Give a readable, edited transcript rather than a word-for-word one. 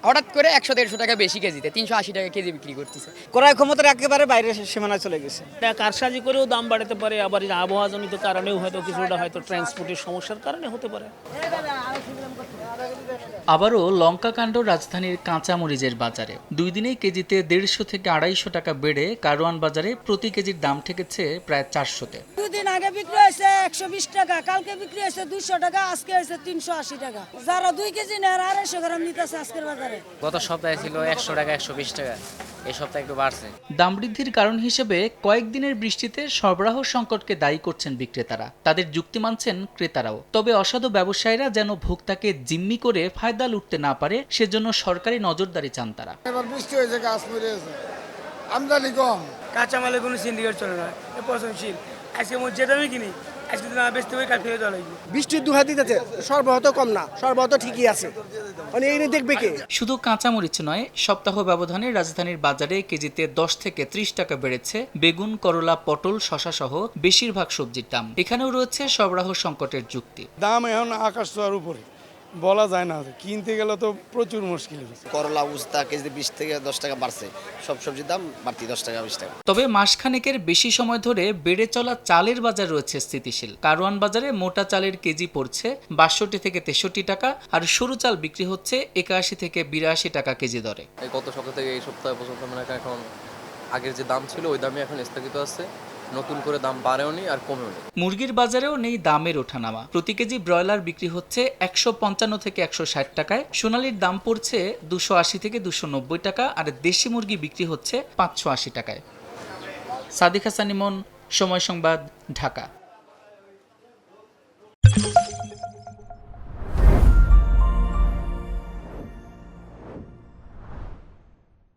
হঠাৎ করে 100-150 টাকা বেশি কেজিতে 380 টাকা কেজি বিক্রি করতেছে। ক্রয় ক্ষমতার একেবারে বাইরে সীমানায় চলে গেছে। কারসাজি করেও দাম বাড়াতে পারে, আবার আবহাওয়াজনিত কারণেও হয়তো কিছুটা হয়তো ট্রান্সপোর্টের সমস্যার কারণে হতে পারে। আবারও লঙ্কাকাণ্ড রাজধানীর কাঁচামরিচের বাজারে 2 দিনেই কেজিতে 150 থেকে 250 টাকা বেড়ে কারওয়ান বাজারে প্রতি কেজির দাম ঠেকেছে প্রায় 400-তে। 2 দিন আগে বিক্রি হয়েছে 120 টাকা, কালকে বিক্রি হয়েছে 200 টাকা, আজকে হয়েছে 380 টাকা। যারা 2 কেজি নেয় 250 গ্রাম নিতেছে আজকের বাজারে। গত সপ্তাহে ছিল 100 টাকা 120 টাকা, এই সপ্তাহে একটু বাড়ছে। দাম বৃদ্ধির কারণ হিসেবে কয়েকদিনের বৃষ্টিতে সরবরাহ সংকটকে দায়ী করছেন বিক্রেতারা। তাদের যুক্তি মানছেন ক্রেতারাও। তবে অসাধু ব্যবসায়ীরা যেন ভোক্তাকে জিম্মি করে ফায়দা লুটতে না পারে সেজন্য সরকারি নজরদারি চান তারা। এবার বৃষ্টি হয়েছে, গাছ মরে গেছে, আমদানি কম, কাঁচামালের কোনো সিন্ডিকেট চলে না, পচনশীল। আজকে যেটা আমি কিনি আজকে না বেচতে হবে, কাল ফেরত দেওয়া লাগবে। বৃষ্টির দুহাত দিতেছে, সরবরাহ তো কম না, সরবরাহ তো ঠিকই আছে, মানে এই দেখবে কে? শুধু কাঁচামরিচ নয়, সপ্তাহ ব্যবধানে রাজধানীর বাজারে কেজিতে 10 থেকে 30 টাকা বেড়েছে বেগুন, করলা, পটল, শসা সহ বেশিরভাগ সবজির দাম। এখানেও রয়েছে সরবরাহ সংকটের যুক্তি। দাম এখন আকাশ ছোঁয়ার উপরে, বলা যায় না, কিনতে গেলে তো প্রচুর মুশকিল। করলা উস্তা কেজি 20 থেকে 10 টাকা বাড়ছে, সব সবজির দাম বাড়তি 10 টাকা 20 টাকা। তবে মাসখানেকের বেশি সময় ধরে বেড়ে চলা চালের বাজার রয়েছে স্থিতিশীল। কারওয়ান বাজারে মোটা চালের কেজি পড়ছে 62 থেকে 63 টাকা, আর সরু চাল বিক্রি হচ্ছে 81 থেকে 82 টাকা কেজি দরে। গত সপ্তাহ থেকে এই সপ্তাহ পর্যন্ত মানে এখন আগের যে দাম ছিল ওই দামই এখন স্থগিত আছে, নতুন করে দাম বাড়েও নি আর কমেও নি। মুরগির বাজারেও নেই দামের ওঠানামা। প্রতি কেজি ব্রয়লার বিক্রি হচ্ছে 155 থেকে 160 টাকায়, সোনালীর দাম পড়ছে 280 থেকে 290 টাকা, আর দেশি মুরগি বিক্রি হচ্ছে 580 টাকায়। সাদিক হাসান ইমন, সময় সংবাদ, ঢাকা।